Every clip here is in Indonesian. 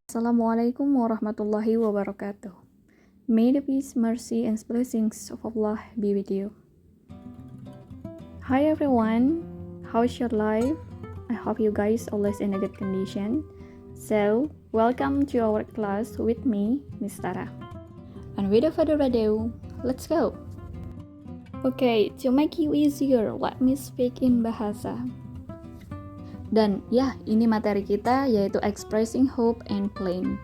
Assalamualaikum warahmatullahi wabarakatuh. May the peace, mercy, and blessings of Allah be with you. Hi everyone, how's your life? I hope you guys always in a good condition. So, welcome to our class with me, Miss Tara. And without further ado, let's go. Okay, to make you easier, let me speak in bahasa. Dan ya, ini materi kita yaitu expressing hope and plan.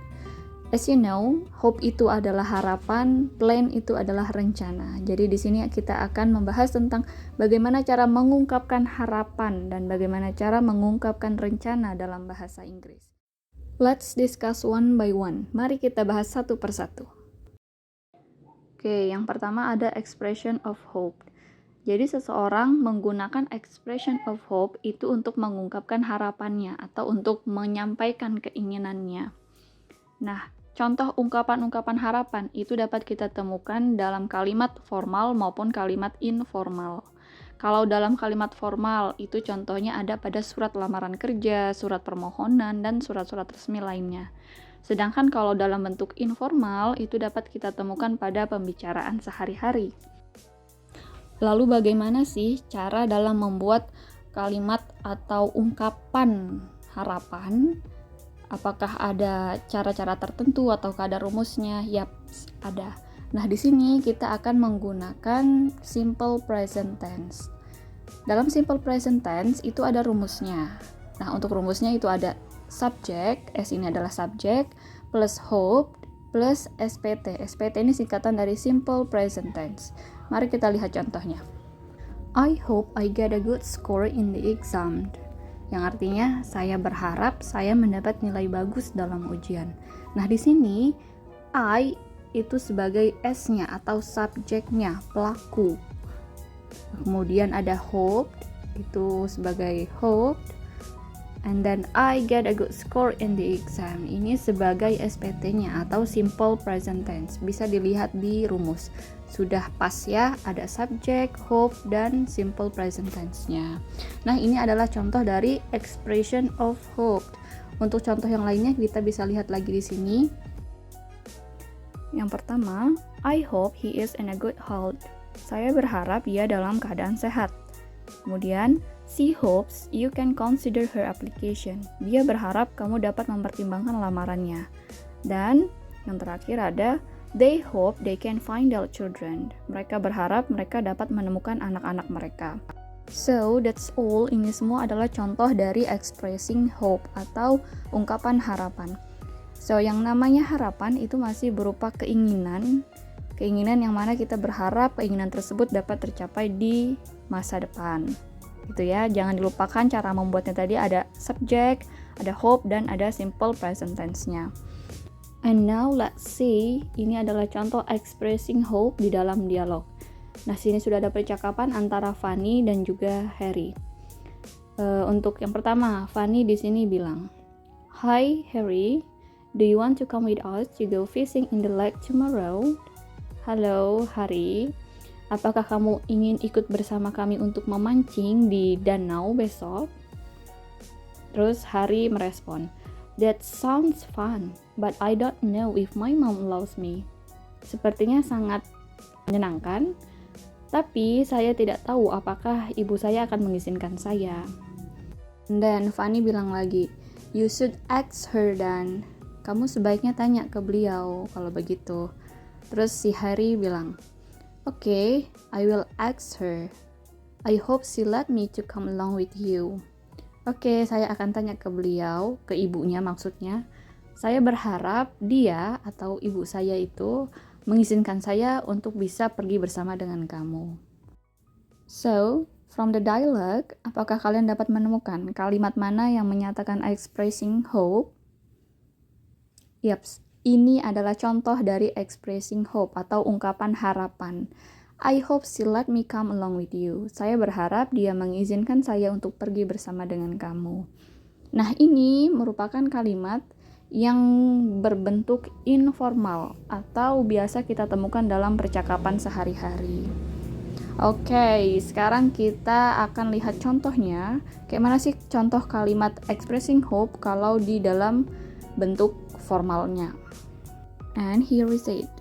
As you know, hope itu adalah harapan, plan itu adalah rencana. Jadi di sini kita akan membahas tentang bagaimana cara mengungkapkan harapan dan bagaimana cara mengungkapkan rencana dalam bahasa Inggris. Let's discuss one by one. Mari kita bahas satu persatu. Oke, yang pertama ada expression of hope. Jadi seseorang menggunakan expression of hope itu untuk mengungkapkan harapannya atau untuk menyampaikan keinginannya. Nah, contoh ungkapan-ungkapan harapan itu dapat kita temukan dalam kalimat formal maupun kalimat informal. Kalau dalam kalimat formal itu contohnya ada pada surat lamaran kerja, surat permohonan, dan surat-surat resmi lainnya. Sedangkan kalau dalam bentuk informal itu dapat kita temukan pada pembicaraan sehari-hari. Lalu bagaimana sih cara dalam membuat kalimat atau ungkapan harapan? Apakah ada cara-cara tertentu atau ada rumusnya? Yap, ada. Nah, di sini kita akan menggunakan simple present tense. Dalam simple present tense itu ada rumusnya. Nah, untuk rumusnya itu ada subject, S ini adalah subject, plus hope, plus SPT. SPT ini singkatan dari simple present tense. Mari kita lihat contohnya. I hope I get a good score in the exam. Yang artinya saya berharap saya mendapat nilai bagus dalam ujian. Nah, di sini I itu sebagai S-nya atau subjeknya, pelaku. Kemudian ada hope itu sebagai hope. And then I get a good score in the exam. Ini sebagai SPT-nya atau simple present tense. Bisa dilihat di rumus. Sudah pas ya, ada subject, hope, dan simple present tense-nya. Nah, ini adalah contoh dari expression of hope. Untuk contoh yang lainnya kita bisa lihat lagi di sini. Yang pertama, I hope he is in a good health. Saya berharap ia dalam keadaan sehat. Kemudian, she hopes you can consider her application. Dia berharap kamu dapat mempertimbangkan lamarannya. Dan yang terakhir ada they hope they can find their children. Mereka berharap mereka dapat menemukan anak-anak mereka. So, that's all. Ini semua adalah contoh dari expressing hope atau ungkapan harapan. So, yang namanya harapan itu masih berupa keinginan. Keinginan yang mana kita berharap keinginan tersebut dapat tercapai di masa depan. Gitu ya, jangan dilupakan cara membuatnya tadi ada subject, ada hope, dan ada simple present tense-nya. And now let's see, ini adalah contoh expressing hope di dalam dialog. Nah, sini sudah ada percakapan antara Fanny dan juga Harry. Untuk yang pertama, Fanny di sini bilang, "Hi Harry, do you want to come with us to go fishing in the lake tomorrow?" Halo Harry, apakah kamu ingin ikut bersama kami untuk memancing di danau besok? Terus Harry merespon, "That sounds fun, but I don't know if my mom allows me." Sepertinya sangat menyenangkan, tapi saya tidak tahu apakah ibu saya akan mengizinkan saya. Dan Fanny bilang lagi, "You should ask her dan." Kamu sebaiknya tanya ke beliau kalau begitu. Terus si Harry bilang, "Okay, I will ask her. I hope she let me to come along with you." Oke, saya akan tanya ke beliau, ke ibunya maksudnya. Saya berharap dia atau ibu saya itu mengizinkan saya untuk bisa pergi bersama dengan kamu. So, from the dialogue, apakah kalian dapat menemukan kalimat mana yang menyatakan expressing hope? Yaps, ini adalah contoh dari expressing hope atau ungkapan harapan. I hope she let me come along with you. Saya berharap dia mengizinkan saya untuk pergi bersama dengan kamu. Nah, ini merupakan kalimat yang berbentuk informal atau biasa kita temukan dalam percakapan sehari-hari. Oke, sekarang kita akan lihat contohnya. Kayak mana sih contoh kalimat expressing hope kalau di dalam bentuk formalnya. And here is it.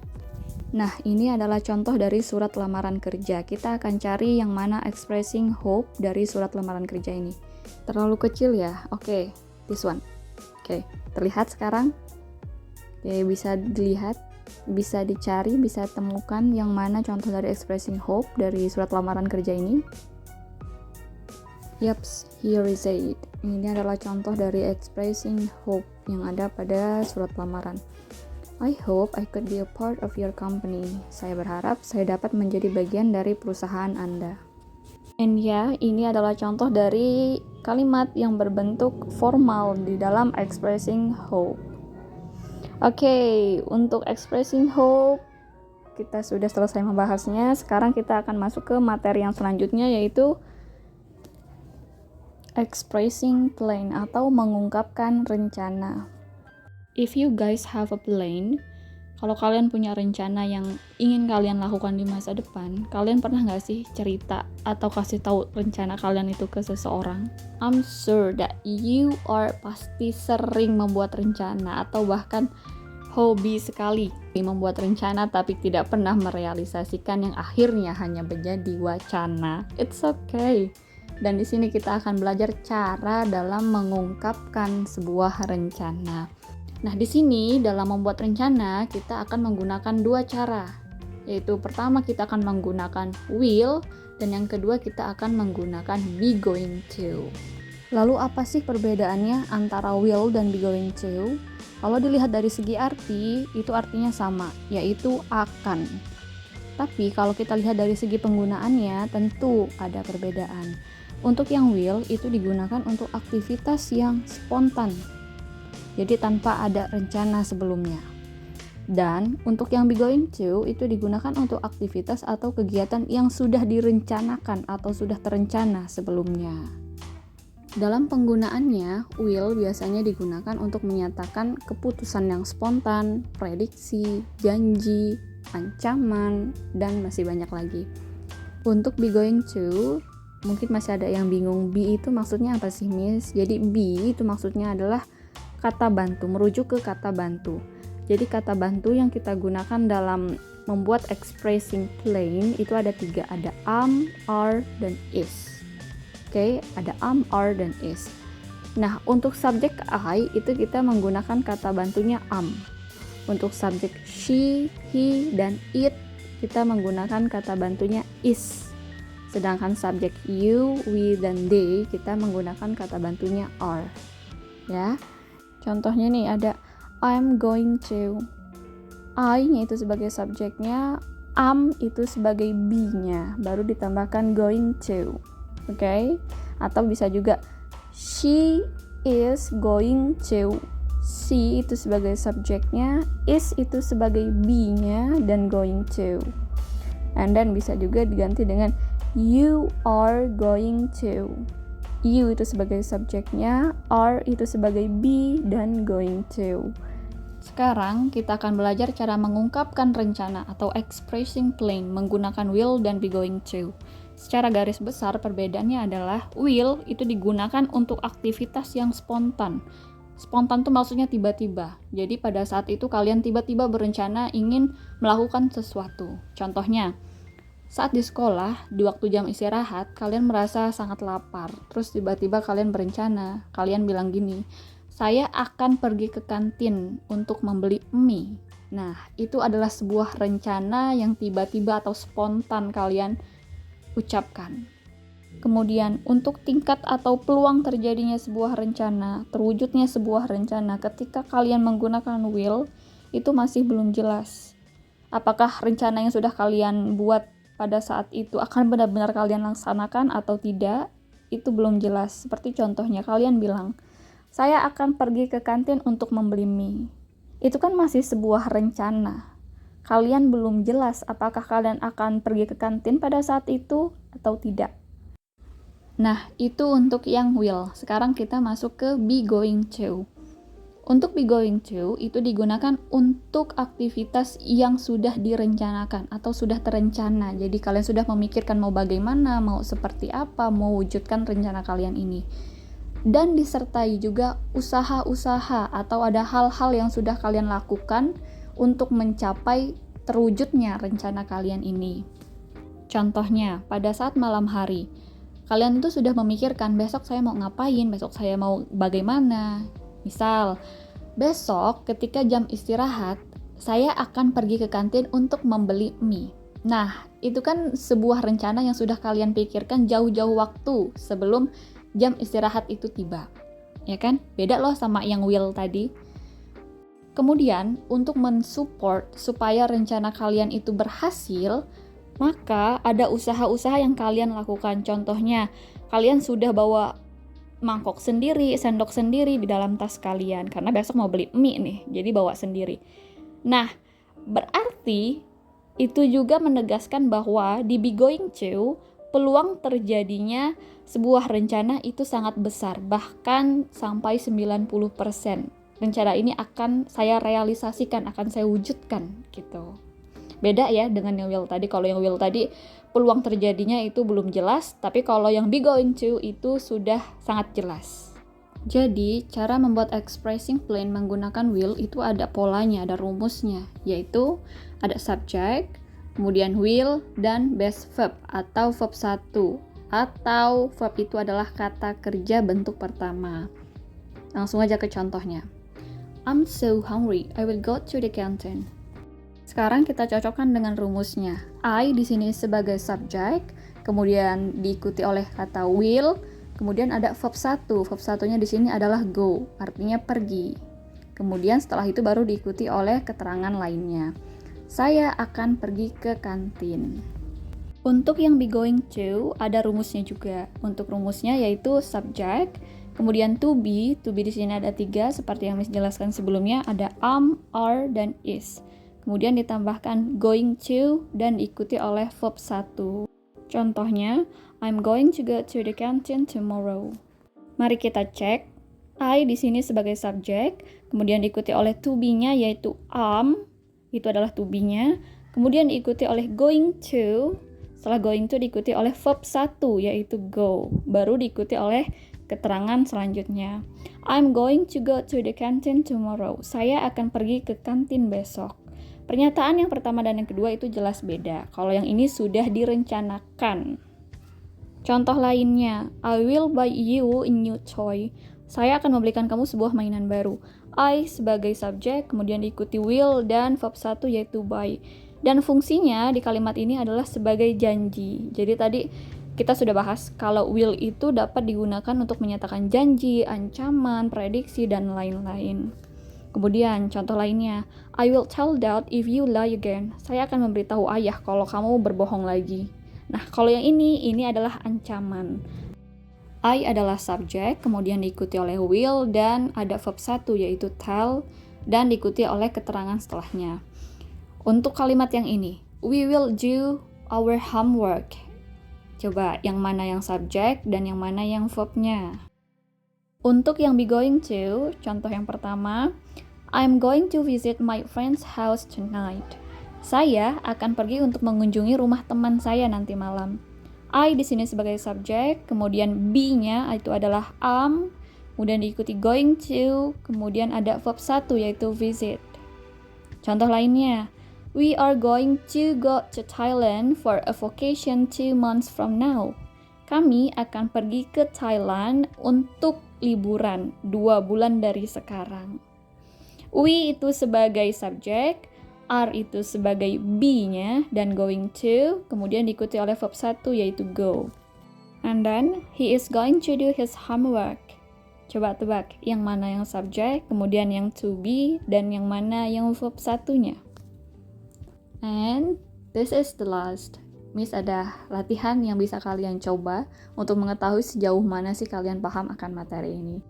Nah, ini adalah contoh dari surat lamaran kerja. Kita akan cari yang mana expressing hope dari surat lamaran kerja ini. Terlalu kecil ya? Oke, this one. Oke, terlihat sekarang? Oke, bisa dilihat, bisa dicari, bisa temukan yang mana contoh dari expressing hope dari surat lamaran kerja ini. Yaps, here is it. Ini adalah contoh dari expressing hope yang ada pada surat lamaran. I hope I could be a part of your company. Saya berharap saya dapat menjadi bagian dari perusahaan Anda. And ya, ini adalah contoh dari kalimat yang berbentuk formal di dalam expressing hope. Oke, untuk expressing hope kita sudah selesai membahasnya. Sekarang kita akan masuk ke materi yang selanjutnya, yaitu expressing plan atau mengungkapkan rencana. If you guys have a plan, kalau kalian punya rencana yang ingin kalian lakukan di masa depan, kalian pernah nggak sih cerita atau kasih tahu rencana kalian itu ke seseorang? I'm sure that you are pasti sering membuat rencana atau bahkan hobi sekali membuat rencana tapi tidak pernah merealisasikan yang akhirnya hanya menjadi wacana. It's okay. Dan di sini kita akan belajar cara dalam mengungkapkan sebuah rencana. Nah, di sini dalam membuat rencana kita akan menggunakan dua cara. Yaitu pertama kita akan menggunakan will dan yang kedua kita akan menggunakan be going to. Lalu apa sih perbedaannya antara will dan be going to? Kalau dilihat dari segi arti, itu artinya sama, yaitu akan. Tapi kalau kita lihat dari segi penggunaannya, tentu ada perbedaan. Untuk yang will itu digunakan untuk aktivitas yang spontan. Jadi tanpa ada rencana sebelumnya. Dan untuk yang be going to itu digunakan untuk aktivitas atau kegiatan yang sudah direncanakan atau sudah terencana sebelumnya. Dalam penggunaannya, will biasanya digunakan untuk menyatakan keputusan yang spontan, prediksi, janji, ancaman, dan masih banyak lagi. Untuk be going to, mungkin masih ada yang bingung, be itu maksudnya apa sih, Miss? Jadi be itu maksudnya adalah kata bantu, merujuk ke kata bantu. Jadi kata bantu yang kita gunakan dalam membuat expressing plan itu ada 3, ada are, dan is. Oke, ada are, dan is. Nah, untuk subjek I itu kita menggunakan kata bantunya Untuk subjek she, he, dan it kita menggunakan kata bantunya is. Sedangkan subjek you, we, dan they kita menggunakan kata bantunya are. Ya. Contohnya nih ada I'm going to. I-nya itu sebagai subjeknya, am itu sebagai be-nya, baru ditambahkan going to. Oke? Atau bisa juga she is going to. She itu sebagai subjeknya, is itu sebagai be-nya, dan going to. And then bisa juga diganti dengan you are going to. You itu sebagai subjeknya, are itu sebagai be, dan going to. Sekarang kita akan belajar cara mengungkapkan rencana atau expressing plan menggunakan will dan be going to. Secara garis besar perbedaannya adalah will itu digunakan untuk aktivitas yang spontan. Spontan itu maksudnya tiba-tiba. Jadi pada saat itu kalian tiba-tiba berencana ingin melakukan sesuatu. Contohnya, saat di sekolah, di waktu jam istirahat, kalian merasa sangat lapar. Terus tiba-tiba kalian berencana, kalian bilang gini, saya akan pergi ke kantin untuk membeli mie. Nah, itu adalah sebuah rencana yang tiba-tiba atau spontan kalian ucapkan. Kemudian, untuk tingkat atau peluang terjadinya sebuah rencana, terwujudnya sebuah rencana ketika kalian menggunakan will, itu masih belum jelas. Apakah rencana yang sudah kalian buat pada saat itu akan benar-benar kalian laksanakan atau tidak, itu belum jelas. Seperti contohnya kalian bilang, saya akan pergi ke kantin untuk membeli mie. Itu kan masih sebuah rencana. Kalian belum jelas apakah kalian akan pergi ke kantin pada saat itu atau tidak. Nah, itu untuk yang will. Sekarang kita masuk ke be going to. Untuk be going to itu digunakan untuk aktivitas yang sudah direncanakan atau sudah terencana. Jadi kalian sudah memikirkan mau bagaimana, mau seperti apa, mau wujudkan rencana kalian ini. Dan disertai juga usaha-usaha atau ada hal-hal yang sudah kalian lakukan untuk mencapai terwujudnya rencana kalian ini. Contohnya, pada saat malam hari, kalian itu sudah memikirkan besok saya mau ngapain, besok saya mau bagaimana. Misal, besok ketika jam istirahat, saya akan pergi ke kantin untuk membeli mie. Nah, itu kan sebuah rencana yang sudah kalian pikirkan jauh-jauh waktu sebelum jam istirahat itu tiba. Ya kan? Beda loh sama yang will tadi. Kemudian, untuk mensupport supaya rencana kalian itu berhasil, maka ada usaha-usaha yang kalian lakukan. Contohnya, kalian sudah bawa mangkok sendiri, sendok sendiri di dalam tas kalian karena besok mau beli mie nih, jadi bawa sendiri. Nah, berarti itu juga menegaskan bahwa di be going to, peluang terjadinya sebuah rencana itu sangat besar, bahkan sampai 90%. Rencana ini akan saya realisasikan, akan saya wujudkan gitu. Beda ya dengan yang will tadi. Kalau yang will tadi peluang terjadinya itu belum jelas, tapi kalau yang be going to itu sudah sangat jelas. Jadi, cara membuat expressing plan menggunakan will itu ada polanya, ada rumusnya, yaitu ada subject, kemudian will, dan base verb atau verb 1, atau verb itu adalah kata kerja bentuk pertama. Langsung aja ke contohnya. I'm so hungry, I will go to the canteen. Sekarang kita cocokkan dengan rumusnya. I di sini sebagai subject, kemudian diikuti oleh kata will, kemudian ada verb 1. Verb 1-nya di sini adalah go, artinya pergi. Kemudian setelah itu baru diikuti oleh keterangan lainnya. Saya akan pergi ke kantin. Untuk yang be going to ada rumusnya juga. Untuk rumusnya yaitu subject, kemudian to be di sini ada 3 seperti yang Miss jelaskan sebelumnya, ada am, are, dan is. Kemudian ditambahkan going to dan diikuti oleh verb 1. Contohnya, I'm going to go to the canteen tomorrow. Mari kita cek. I di sini sebagai subjek, kemudian diikuti oleh to be-nya yaitu am, itu adalah to be-nya. Kemudian diikuti oleh going to, setelah going to diikuti oleh verb 1 yaitu go. Baru diikuti oleh keterangan selanjutnya. I'm going to go to the canteen tomorrow. Saya akan pergi ke kantin besok. Pernyataan yang pertama dan yang kedua itu jelas beda. Kalau yang ini sudah direncanakan. Contoh lainnya, I will buy you a new toy. Saya akan membelikan kamu sebuah mainan baru. I sebagai subjek, kemudian diikuti will dan verb 1 yaitu buy. Dan fungsinya di kalimat ini adalah sebagai janji. Jadi tadi kita sudah bahas kalau will itu dapat digunakan untuk menyatakan janji, ancaman, prediksi, dan lain-lain. Kemudian contoh lainnya, I will tell dad if you lie again. Saya akan memberitahu ayah kalau kamu berbohong lagi. Nah, kalau yang ini adalah ancaman. I adalah subjek, kemudian diikuti oleh will dan ada verb 1 yaitu tell dan diikuti oleh keterangan setelahnya. Untuk kalimat yang ini, we will do our homework. Coba yang mana yang subjek dan yang mana yang verb-nya. Untuk yang be going to, contoh yang pertama, I'm going to visit my friend's house tonight. Saya akan pergi untuk mengunjungi rumah teman saya nanti malam. I di sini sebagai subjek, kemudian be-nya itu adalah am, kemudian diikuti going to, kemudian ada verb 1 yaitu visit. Contoh lainnya, we are going to go to Thailand for a vacation 2 months from now. Kami akan pergi ke Thailand untuk liburan 2 bulan dari sekarang. We itu sebagai subjek, are itu sebagai be-nya, dan going to, kemudian diikuti oleh verb 1 yaitu go. And then, he is going to do his homework. Coba tebak, yang mana yang subjek, kemudian yang to be, dan yang mana yang verb 1-nya. And this is the last. Miss ada latihan yang bisa kalian coba untuk mengetahui sejauh mana sih kalian paham akan materi ini.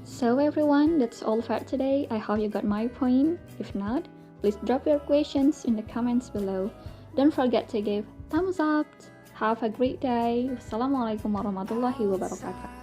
So everyone, that's all for today. I hope you got my point. If not, please drop your questions in the comments below. Don't forget to give thumbs up. Have a great day. Wassalamualaikum warahmatullahi wabarakatuh.